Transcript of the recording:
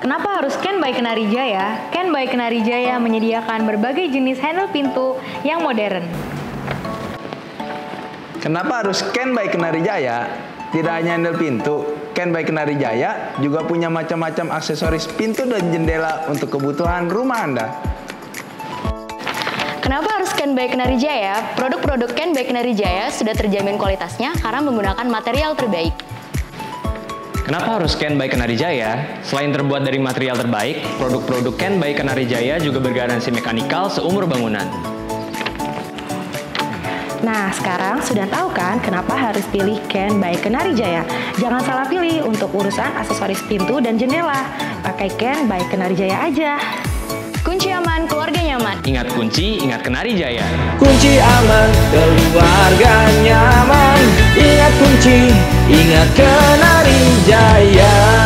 Kenapa harus Ken by Kenari Jaya? Ken by Kenari Jaya menyediakan berbagai jenis handle pintu yang modern. Kenapa harus Ken by Kenari Jaya? Tidak hanya handle pintu, Ken by Kenari Jaya juga punya macam-macam aksesoris pintu dan jendela untuk kebutuhan rumah Anda. Kenapa harus Ken by Kenari Jaya? Produk-produk Ken by Kenari Jaya sudah terjamin kualitasnya karena menggunakan material terbaik. Kenapa harus Ken by Kenari Jaya? Selain terbuat dari material terbaik, produk-produk Ken by Kenari Jaya juga bergaransi mekanikal seumur bangunan. Nah, sekarang sudah tahu kan kenapa harus pilih Ken by Kenari Jaya? Jangan salah pilih untuk urusan aksesoris pintu dan jendela. Pakai Ken by Kenari Jaya aja. Kunci aman, keluarga nyaman. Ingat kunci, ingat Kenari Jaya. Kunci aman, keluarga nyaman. Ingat kunci, ingat Kenari Jaya.